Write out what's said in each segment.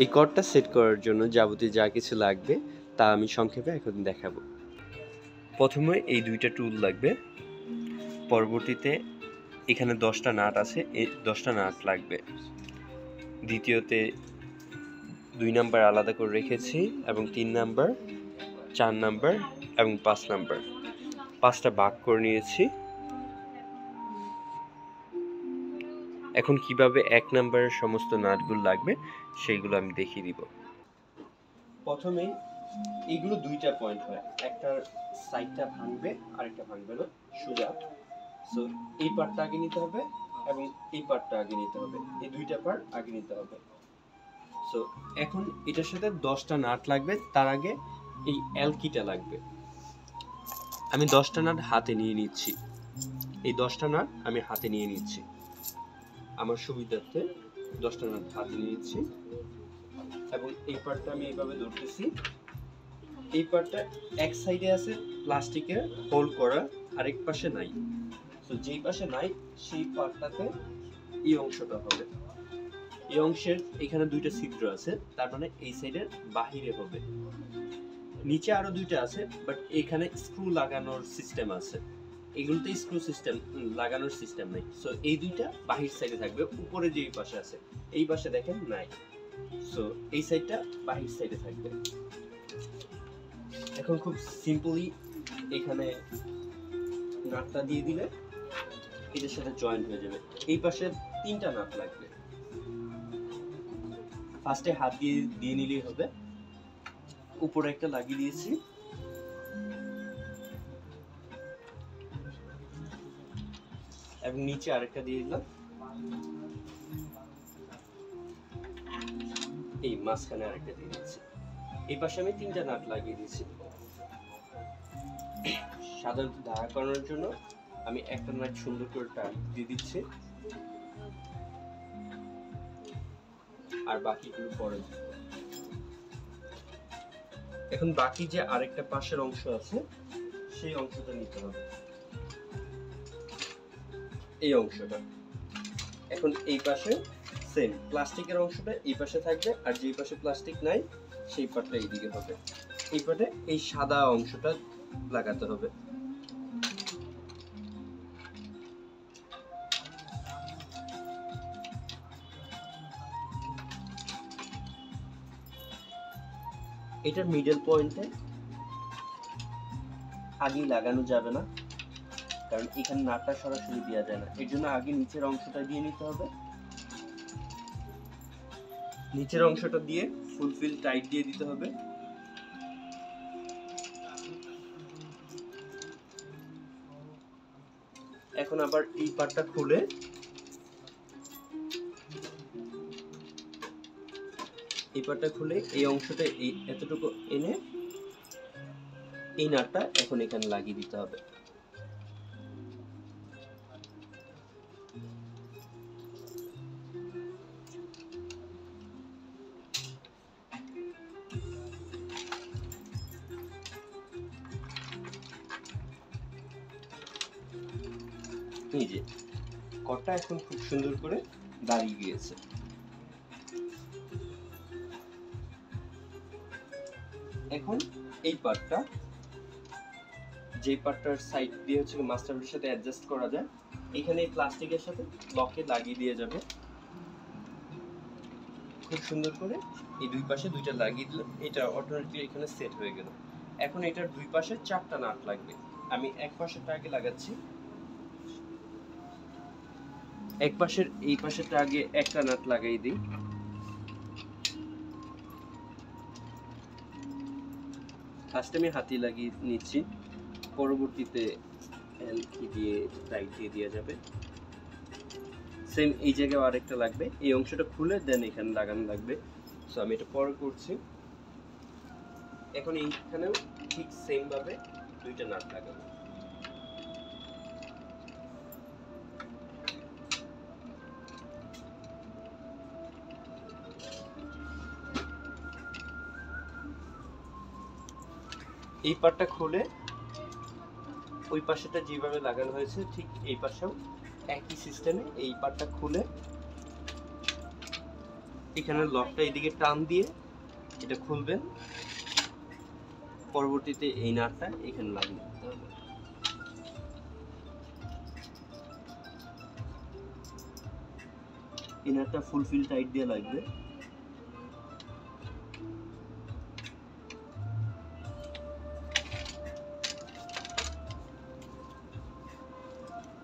এই কর্ডটা সেট করার জন্য যাবতীয় যা কিছু লাগবে তা আমি সংক্ষেপে এখন দেখাবো। প্রথমে এই দুইটা টুল লাগবে, পরবর্তীতে এখানে 10টা নাট আছে, এই 10টা নাট লাগবে। দ্বিতীয়তে 2 নাম্বার আলাদা করে রেখেছি এবং 3 নাম্বার, 4 নাম্বার এবং 5 নাম্বার 5টা ভাগ করে নিয়েছি। এখন কিভাবে 1 নাম্বারের সমস্ত নাটগুলো লাগবে সেইগুলো আমি দেখিয়ে দিব। প্রথমেই এইগুলো দুইটা পয়েন্ট হয়, একটার সাইডটা ভাঙবে আরেকটা ভাঙবে না, সোজা। সো এই পার্টটা আগে নিতে হবে এবং এই পার্টটা আগে নিতে হবে, এই দুইটা পার্ট আগে নিতে হবে। সো এখন এটার সাথে 10টা নাট লাগবে, তার আগে এই এলকিটা লাগবে। আমি 10টা নাট হাতে নিয়ে নিচ্ছি, এই 10টা নাট আমি হাতে নিয়ে নিচ্ছি আমার সুবিধার্থে। 10টা নাট হাতে নিয়ে নিচ্ছি এবং এই পার্টটা আমি এইভাবে ধরতেছি। এই পার্টটা এক সাইডে আছে প্লাস্টিকের হোল্ড করা, আরেক পাশে নাই। তো যেই পাশে নাই সেই পার্টটাতে এই অংশটা হবে। এই অংশের এখানে দুইটা ছিদ্র আছে, তার মানে এই সাইডের বাহিরে হবে। নিচে আরো দুইটা আছে, বাট এখানে স্ক্রু লাগানোর সিস্টেম আছে, এগুলোতে স্ক্রু সিস্টেম লাগানোর সিস্টেম নাই। সো এই দুইটা বাহির সাইডে থাকবে, উপরে যে এই পাশে আছে এই পাশে দেখেন নাই। সো এই সাইডটা বাহির সাইডে থাকবে। এখন খুব সিম্পলি এখানে নাটটা দিয়ে দিলে এটার সাথে জয়েন্ট হয়ে যাবে। এই পাশে 3টা নাট লাগবে, ফার্স্টে হাত দিয়ে নিলেই হবে। উপরে একটা লাগিয়ে দিয়েছি, এবং নিচে আরেকটা দিয়ে দিলাম, এই মাঝখানে আরেকটা দিয়ে দিচ্ছি। এই পাশে আমি 3টা নাট লাগিয়ে দিয়েছি। সাধারণত ধারা করানোর জন্য আমি একটা নাট সুন্দর করে টান দিয়ে দিচ্ছি, আর বাকিগুলো পরে। এখন বাকি যে আরেকটা পাশের অংশ আছে সেই অংশটা নিতে হবে, এই অংশটা। এখন এই পাশে সেম প্লাস্টিকের অংশটা এই পাশে থাকবে, আর যেই পাশে প্লাস্টিক নাই সেই পাটটা এইদিকে হবে। এই পাটে এই সাদা অংশটা লাগাতে হবে। এটার মিডল পয়েন্টে আগে লাগানো যাবে না, কারণ এখানে নাটটা সরাসরি দেওয়া যায় না, এর জন্য আগে নিচের অংশটা দিয়ে নিতে হবে। নিচের অংশটা দিয়ে ফুলফিল টাইট দিয়ে দিতে হবে। এখন আবার এই পার্টটা খুলে এই অংশটা এই এতটুকু এনে এই নাটটা এখন এখানে লাগিয়ে দিতে হবে। এই যে কটটা এখন খুব সুন্দর করে দাঁড়িয়ে গিয়েছে। এখন এই পার্টটা, যে পার্টটার সাইড দিয়ে হচ্ছে মাস্টার বোর্ডের সাথে অ্যাডজাস্ট করা যায়, এখানে এই প্লাস্টিকের সাথে লকে লাগিয়ে দিয়ে যাবে। খুব সুন্দর করে এই দুই পাশে দুইটা লাগিয়ে দিলাম, এটা অটোমেটিক্যালি এখানে সেট হয়ে গেল। এখন এটার দুই পাশে 4টা নাট লাগবে। আমি এক পাশেরটা আগে লাগাচ্ছি, এক পাশের এই পাশেরটা আগে একটা নাট লাগাই দিই। ফার্স্টে আমি হাতি লাগিয়ে নিচ্ছি, পরবর্তীতে এলকি দিয়ে টাইট দিয়ে দেওয়া যাবে। সেম এই জায়গায় আরেকটা লাগবে, এই অংশটা খুলে দেন এখানে লাগানো লাগবে। সো আমি এটা পরে করছি। এখন এইখানেও ঠিক সেম ভাবে দুইটা নাট লাগাবো। এই পার্টটা খুলে ওই পাশেটা যেভাবে লাগানো হয়েছে ঠিক এই পাশেও একই সিস্টেমে এই পার্টটা খুলে এখানে লকটা এদিকে টান দিয়ে এটা খুলবেন, পরবর্তীতে এই নাটটা এখানে লাগিয়ে দিতে হবে। এই নাটটা ফুলফিল টাইট দিয়ে লাগবে।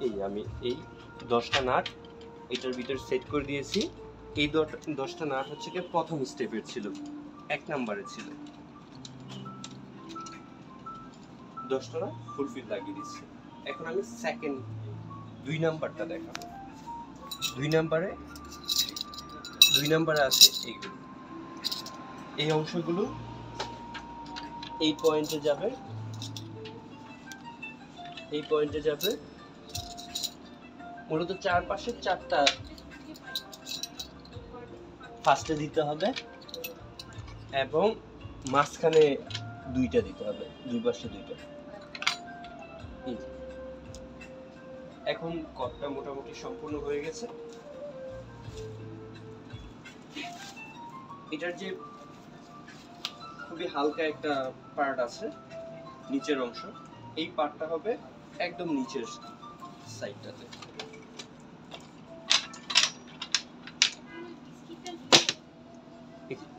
এই আমি এই 10টা নাট এটার ভিতর সেট করে দিয়েছি। এই 10টা নাট হচ্ছে কি প্রথম স্টেপের ছিল, 1 নম্বরে ছিল। 10টা নাট ফুলফিল লাগিয়ে দিচ্ছি। এখন আমি সেকেন্ড 2 নাম্বারটা দেখাবো। 2 নাম্বারে আছে এইগুলো, এই অংশগুলো এই পয়েন্টে যাবে, এই পয়েন্টে যাবে। মূলত চারপাশে 4টা ফার্স্টে দিতে হবে এবং মাঝখানে 2টা দিতে হবে, দুই পাশে 2টা। এখন কটটা মোটামুটি সম্পূর্ণ হয়ে গেছে। এটার যে খুবই হালকা একটা পার্ট আছে নিচের অংশ, এই পার্টটা হবে একদম নিচের সাইডটাতে।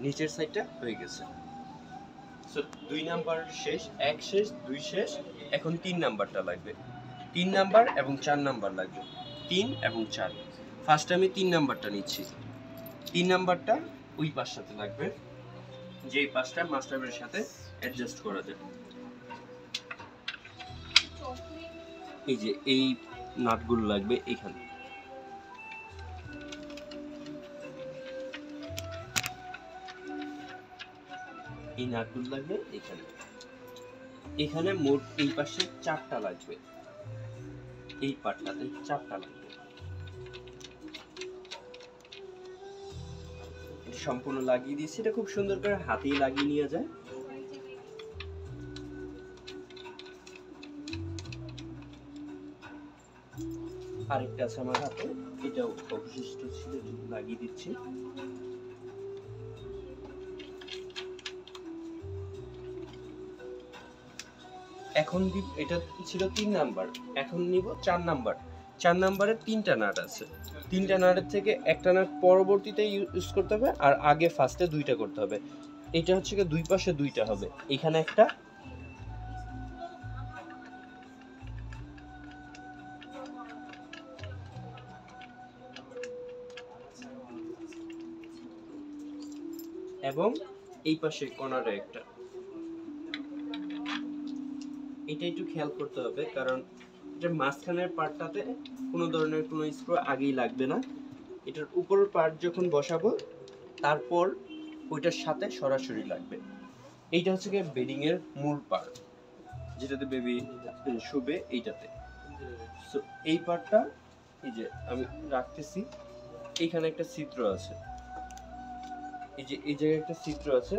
নিচের সাইডটা হয়ে গেছে। সো 2 নাম্বার শেষ, 1 শেষ, 2 শেষ। এখন 3 নাম্বারটা লাগবে। 3 নাম্বার এবং 4 নাম্বার লাগবে, 3 এবং 4। ফার্স্ট আমি 3 নাম্বারটা নিচ্ছি। 3 নাম্বারটা ওই পাশটাতে লাগবে, যেই পাশটা মাস্টারের সাথে অ্যাডজাস্ট করা যায়। এই যে এই নাটগুলো লাগবে এখানে। এই নাটগুলো লাগবে এখানে। এখানে মোট এই পাশে 4টা লাগবে, এই পার্টটাতে 4টা লাগবে। এটা সম্পূর্ণ লাগিয়ে দিয়েছি। এটা খুব সুন্দর করে হাতেই লাগিয়ে নিয়ে যায়। আরেকটা আছে আমার হাতে, এটাও অবশিষ্ট ছিল, লাগিয়ে দিচ্ছি। এখন এটা ছিল 3 নাম্বার, এখন নিব 4 নাম্বার। 4 নাম্বারে 3টা নাট আছে। 3টা নাটের থেকে একটা নাট পরবর্তীতে ইউজ করতে হবে, আর আগে ফার্স্টে 2টা করতে হবে। এটা হচ্ছে কি দুই পাশে 2টা হবে, এখানে একটা, এবং এই পাশে কোণারে একটা। এটা একটু খেয়াল করতে হবে, কারণ এটা মাঝখানের পার্টটাতে কোনো ধরনের কোনো স্ক্রু আগেই লাগবে না। এটার উপরের পার্ট যখন বসাবো তারপর ওইটার সাথে সরাসরি লাগবে। এইটা হচ্ছে কি বেডিং এর মূল পার্ট, যেটাতে বেবি শুবে এইটাতে। সো এই পার্টটা এই যে আমি রাখতেছি, এইখানে একটা ছিদ্র আছে, এই যে এই জায়গায় একটা ছিদ্র আছে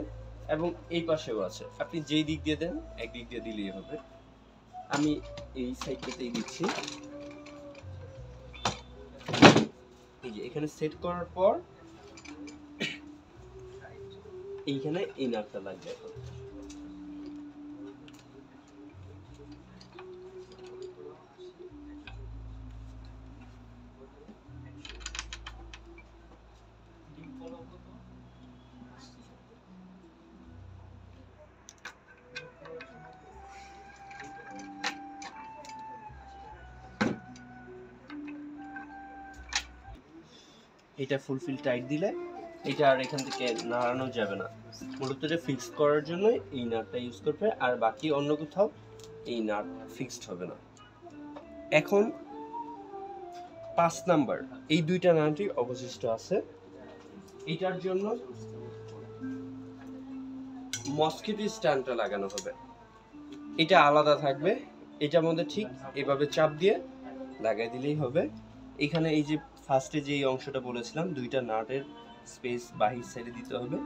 এবং এই পাশেও আছে। আপনি যেই দিক দিয়ে দেন একদিক দিয়ে দিলেই হবে। আমি এই সাইডটাতেই দিচ্ছি। এই যে এখানে সেট করার পর এইখানে এই নাটটা লাগবে। এখন এটা ফুলফিল টাইট দিলে এটা আর এখান থেকে নাড়ানো যাবে না। মূলত এটা ফিক্স করার জন্য এই নাটটা ইউজ করবে, আর বাকি অন্য কোথাও এই নাট ফিক্সড হবে না। এখন 5 নাম্বার, এই 2টা নাটই অবশিষ্ট আছে। এটার জন্য মসকিটো স্ট্যান্ডটা লাগানো হবে, এটা আলাদা থাকবে। এটার মধ্যে ঠিক এভাবে চাপ দিয়ে লাগাই দিলেই হবে। এখানে এই যে ফার্স্টে যে অংশটা বলেছিলাম 2টা নাটের স্পেস বাহির সাইডে দিতে হবে,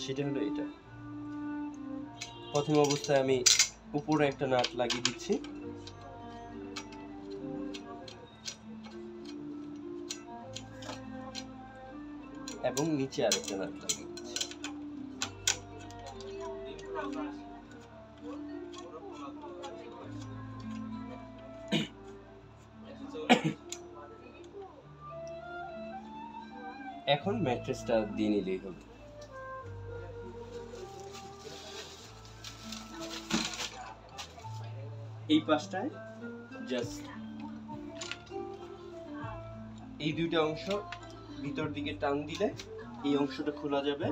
সেটা হলো এটা। প্রথম অবস্থায় আমি উপরে একটা নাট লাগিয়ে দিচ্ছি, এবং নিচে আরেকটা নাট লাগিয়ে দিচ্ছি। এখন ম্যাট্রেসটা দিয়ে নিলেই হবে। এই পাশটায় জাস্ট এই দুইটা অংশ ভিতর দিকে টান দিলে এই অংশটা খোলা যাবে,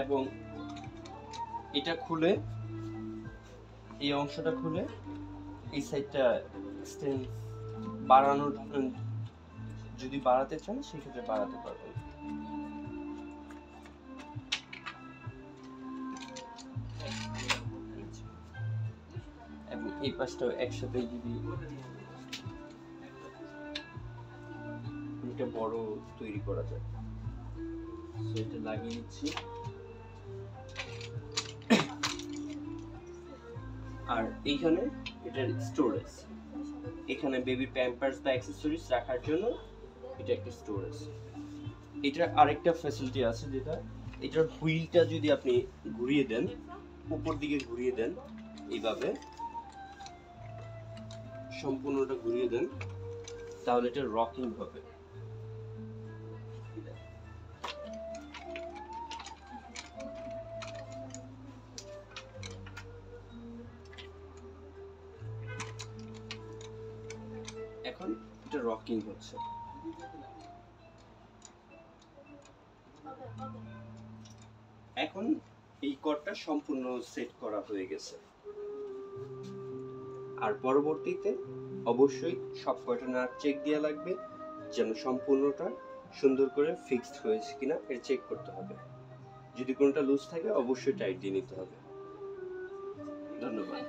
এবং এটা খুলে এই অংশটা খুলে এই সাইডটা এক্সটেন্ড বাড়ানোর, যদি বাড়াতে চান সেক্ষেত্রে বাড়াতে পারবেন। এবং এই পাশটাও একসাথে যদি একটা বড় তৈরি করা যায়, সেটা লাগিয়ে নিচ্ছি। আর এইখানে এটার স্টোরেজ, এখানে বেবি প্যাম্পার্স বা অ্যাক্সেসরিজ রাখার জন্য এটা একটা স্টোরেজ। এটার আরেকটা ফ্যাসিলিটি আছে, যেটা এটার হুইলটা যদি আপনি ঘুরিয়ে দেন, উপর দিকে ঘুরিয়ে দেন, এইভাবে সম্পূর্ণটা ঘুরিয়ে দেন, তাহলে এটা রকিং হবে। এখন এটা রকিং হচ্ছে। এখন এই কর্ডটা সম্পূর্ণ সেট করা হয়ে গেছে। আর পরবর্তীতে অবশ্যই সব কয়টা নাট চেক দেওয়া লাগবে, যেন সম্পূর্ণটা সুন্দর করে ফিক্সড হয়েছে কিনা এর চেক করতে হবে। যদি কোনটা লুজ থাকে অবশ্যই টাইট দিয়ে নিতে হবে। ধন্যবাদ।